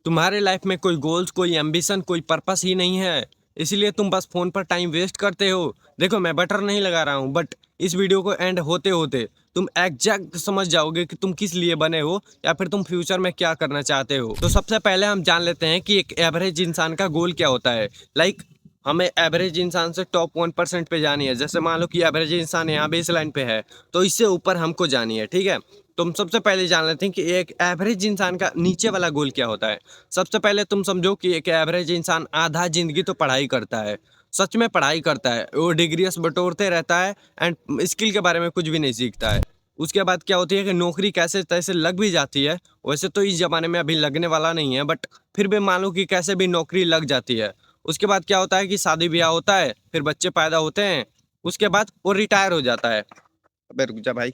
तुम्हारे लाइफ में कोई गोल्स, कोई एम्बिशन, कोई पर्पस ही नहीं है, इसलिए तुम बस फोन पर टाइम वेस्ट करते हो। देखो, मैं बटर नहीं लगा रहा हूँ, बट इस वीडियो को एंड होते होते तुम एग्जैक्ट समझ जाओगे कि तुम किस लिए बने हो या फिर तुम फ्यूचर में क्या करना चाहते हो। तो सबसे पहले हम जान लेते हैं कि एक एवरेज इंसान का गोल क्या होता है। लाइक हमें एवरेज इंसान से टॉप 1% पे जानी है। जैसे मान लो कि एवरेज इंसान यहाँ बेस लाइन पे है, तो इससे ऊपर हमको जानी है, ठीक है। तुम सबसे पहले जान लेते हैं कि एक एवरेज इंसान का नीचे वाला गोल क्या होता है। सबसे पहले तुम समझो कि एक एवरेज इंसान आधा जिंदगी तो पढ़ाई करता है। सच में पढ़ाई करता है, वो डिग्रीज बटोरते रहता है एंड स्किल के बारे में कुछ भी नहीं सीखता है। उसके बाद क्या होती है कि नौकरी कैसे तैसे लग भी जाती है। वैसे तो इस जमाने में अभी लगने वाला नहीं है, बट फिर भी मान लो कि कैसे भी नौकरी लग जाती है। उसके बाद क्या होता है कि शादी ब्याह होता है, फिर बच्चे पैदा होते हैं। उसके बाद वो रिटायर हो जाता है। अबे रुक जा भाई।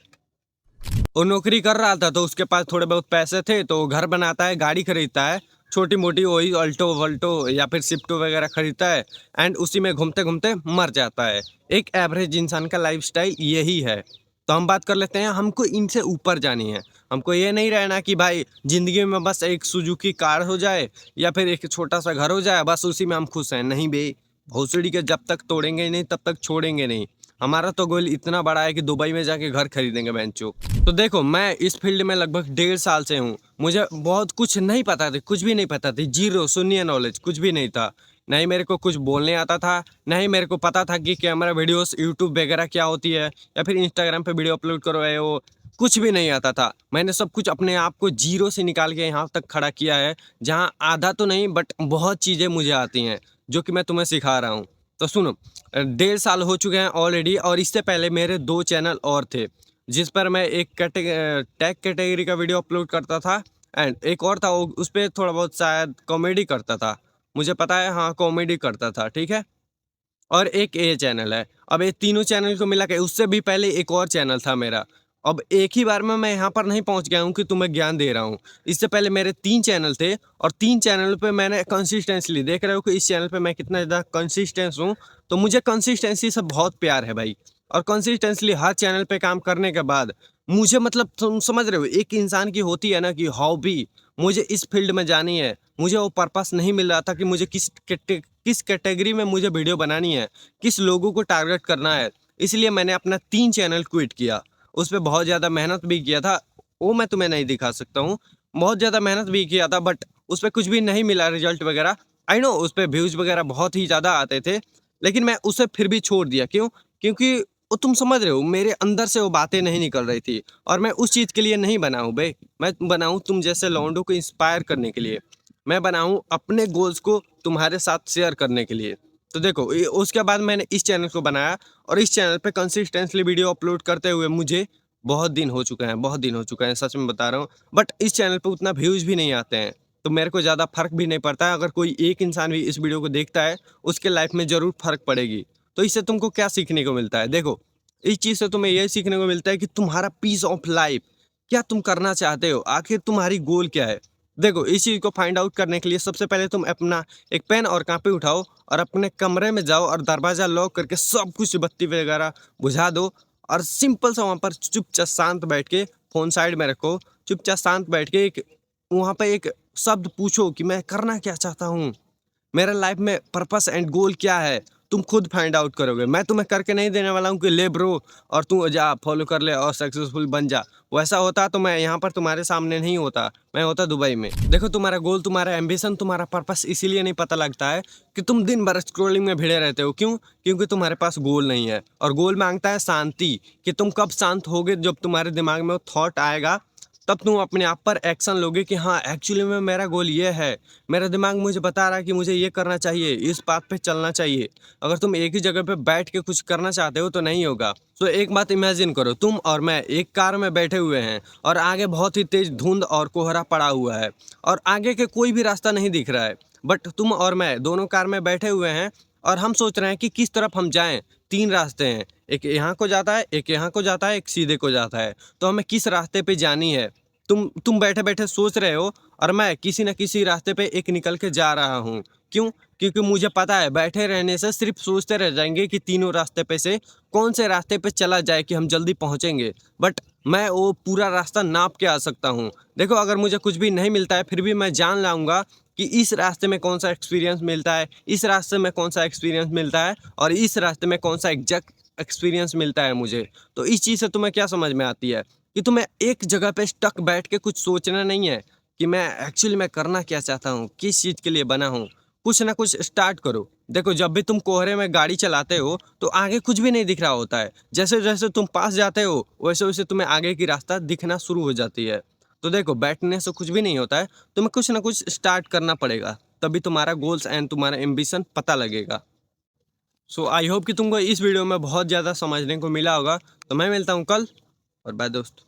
वो नौकरी कर रहा था तो उसके पास थोड़े बहुत पैसे थे, तो वो घर बनाता है, गाड़ी खरीदता है, छोटी मोटी वही अल्टो वल्टो या फिर शिफ्टो वगैरह खरीदता है एंड उसी में घूमते घूमते मर जाता है। एक एवरेज इंसान का लाइफस्टाइल यही है। तो हम बात कर लेते हैं, हमको इनसे ऊपर जानी है। हमको ये नहीं रहना कि भाई जिंदगी में बस एक सुजुकी कार हो जाए या फिर एक छोटा सा घर हो जाए, बस उसी में हम खुश हैं। नहीं बे, भोसड़ी के जब तक तोड़ेंगे नहीं तब तक छोड़ेंगे नहीं। हमारा तो गोल इतना बड़ा है कि दुबई में जाके घर खरीदेंगे बेंचो। तो देखो, मैं इस फील्ड में लगभग 1.5 साल से हूँ। मुझे बहुत कुछ नहीं पता थी, कुछ भी नहीं पता थी, जीरो शून्य नॉलेज, कुछ भी नहीं था। नहीं मेरे को कुछ बोलने आता था, नहीं मेरे को पता था कि कैमरा वीडियोस यूट्यूब वगैरह क्या होती है या फिर इंस्टाग्राम पे वीडियो अपलोड करो है वो। कुछ भी नहीं आता था। मैंने सब कुछ अपने आप को जीरो से निकाल के यहाँ तक खड़ा किया है, जहाँ आधा तो नहीं बट बहुत चीज़ें मुझे आती हैं जो कि मैं तुम्हें सिखा रहा हूँ। तो सुनो, 1.5 साल हो चुके हैं ऑलरेडी, और इससे पहले मेरे 2 चैनल और थे जिस पर मैं एक टैग कैटेगरी का वीडियो अपलोड करता था एंड एक और था वो उस पर थोड़ा बहुत शायद कॉमेडी करता था। मुझे पता है, हाँ कॉमेडी करता था, ठीक है। और एक ये चैनल है। अब ये तीनों चैनल को मिला के उससे भी पहले एक और चैनल था मेरा। अब एक ही बार में मैं यहाँ पर नहीं पहुँच गया हूँ कि तुम्हें ज्ञान दे रहा हूँ। इससे पहले मेरे 3 चैनल थे और 3 चैनल पे मैंने कंसिस्टेंसली, देख रहे हो कि इस चैनल पे मैं कितना ज़्यादा कंसिस्टेंस हूँ। तो मुझे कंसिस्टेंसी से बहुत प्यार है भाई। और कंसिस्टेंसली हर चैनल पे काम करने के बाद मुझे, मतलब तुम समझ रहे हो, एक इंसान की होती है ना कि हॉबी, मुझे इस फील्ड में जानी है। मुझे वो पर्पस नहीं मिल रहा था कि मुझे किस कैटेगरी में मुझे वीडियो बनानी है, किस लोगों को टारगेट करना है। इसलिए मैंने अपना 3 चैनल क्विट किया। उस पे बहुत ज़्यादा मेहनत भी किया था, वो मैं तुम्हें नहीं दिखा सकता हूँ। बहुत ज़्यादा मेहनत भी किया था बट उस पे कुछ भी नहीं मिला रिजल्ट वगैरह। आई नो उस पे व्यूज़ वगैरह बहुत ही ज़्यादा आते थे, लेकिन मैं उसे फिर भी छोड़ दिया। क्यों? क्योंकि वो तुम समझ रहे हो, मेरे अंदर से वो बातें नहीं निकल रही थी और मैं उस चीज़ के लिए नहीं बना हूँ बे। मैं बना हूँ तुम जैसे लौंडों को इंस्पायर करने के लिए। मैं बना हूँ अपने गोल्स को तुम्हारे साथ शेयर करने के लिए। तो देखो, उसके बाद मैंने इस चैनल को बनाया और इस चैनल पे कंसिस्टेंटली वीडियो अपलोड करते हुए मुझे बहुत दिन हो चुके हैं, बहुत दिन हो चुके हैं, सच में बता रहा हूँ। बट इस चैनल पे उतना व्यूज़ भी नहीं आते हैं, तो मेरे को ज़्यादा फ़र्क भी नहीं पड़ता है। अगर कोई एक इंसान भी इस वीडियो को देखता है, उसके लाइफ में ज़रूर फ़र्क पड़ेगी। तो इससे तुमको क्या सीखने को मिलता है? देखो, इस चीज़ से तुम्हें यही सीखने को मिलता है कि तुम्हारा पीस ऑफ लाइफ क्या तुम करना चाहते हो? आखिर तुम्हारी गोल क्या है? देखो, इस चीज़ को फाइंड आउट करने के लिए सबसे पहले तुम अपना एक पेन और कॉपी उठाओ और अपने कमरे में जाओ और दरवाज़ा लॉक करके सब कुछ बत्ती वगैरह बुझा दो और सिंपल सा वहाँ पर चुपचाप शांत बैठ के, फ़ोन साइड में रखो, चुपचाप शांत बैठ के एक वहाँ पे एक शब्द पूछो कि मैं करना क्या चाहता हूँ? मेरा लाइफ में पर्पस एंड गोल क्या है? तुम खुद फाइंड आउट करोगे। मैं तुम्हें करके नहीं देने वाला हूँ कि ले ब्रो और तू जा फॉलो कर ले और सक्सेसफुल बन जा। वैसा होता तो मैं यहाँ पर तुम्हारे सामने नहीं होता, मैं होता दुबई में। देखो, तुम्हारा गोल, तुम्हारा एम्बिशन, तुम्हारा पर्पस इसीलिए नहीं पता लगता है कि तुम दिन भर स्क्रॉलिंग में भिड़े रहते हो। क्यों? क्योंकि तुम्हारे पास गोल नहीं है और गोल मांगता है शांति। कि तुम कब शांत होगे? जब तुम्हारे दिमाग में वो थॉट आएगा, तब तुम अपने आप पर एक्शन लोगे कि हाँ एक्चुअली में मेरा गोल ये है। मेरा दिमाग मुझे बता रहा है कि मुझे ये करना चाहिए, इस बात पे चलना चाहिए। अगर तुम एक ही जगह पे बैठ के कुछ करना चाहते हो तो नहीं होगा। तो एक बात इमेजिन करो, तुम और मैं एक कार में बैठे हुए हैं और आगे बहुत ही तेज धुंध और कोहरा पड़ा हुआ है और आगे के कोई भी रास्ता नहीं दिख रहा है। बट तुम और मैं दोनों कार में बैठे हुए हैं और हम सोच रहे हैं कि किस तरफ हम जाएं। 3 रास्ते हैं, एक यहाँ को जाता है, एक यहाँ को जाता है, एक सीधे को जाता है। तो हमें किस रास्ते पे जानी है? तुम बैठे बैठे सोच रहे हो और मैं किसी न किसी रास्ते पे एक निकल के जा रहा हूँ। क्यों? क्योंकि मुझे पता है बैठे रहने से सिर्फ सोचते रह जाएंगे कि तीनों रास्ते पे से कौन से रास्ते पे चला जाए कि हम जल्दी पहुंचेंगे। बट मैं वो पूरा रास्ता नाप के आ सकता हूँ। देखो अगर मुझे कुछ भी नहीं मिलता है फिर भी मैं जान लाऊंगा कि इस रास्ते में कौन सा एक्सपीरियंस मिलता है, इस रास्ते में कौन सा एक्सपीरियंस मिलता है और इस रास्ते में कौन सा एग्जैक्ट एक्सपीरियंस मिलता है मुझे। तो इस चीज़ से तुम्हें क्या समझ में आती है कि तुम्हें एक जगह पे स्टक बैठ के कुछ सोचना नहीं है कि मैं एक्चुअली मैं करना क्या चाहता हूँ, किस चीज़ के लिए बना हूँ। कुछ ना कुछ स्टार्ट करो। देखो जब भी तुम कोहरे में गाड़ी चलाते हो तो आगे कुछ भी नहीं दिख रहा होता है, जैसे जैसे तुम पास जाते हो वैसे वैसे तुम्हें आगे की रास्ता दिखना शुरू हो जाती है। तो देखो बैठने से कुछ भी नहीं होता है, तुम्हें कुछ ना कुछ स्टार्ट करना पड़ेगा, तभी तुम्हारा गोल्स एंड तुम्हारा एम्बिशन पता लगेगा। सो आई होप कि तुमको इस वीडियो में बहुत ज़्यादा समझने को मिला होगा। तो मैं मिलता हूँ कल, और बाय दोस्त।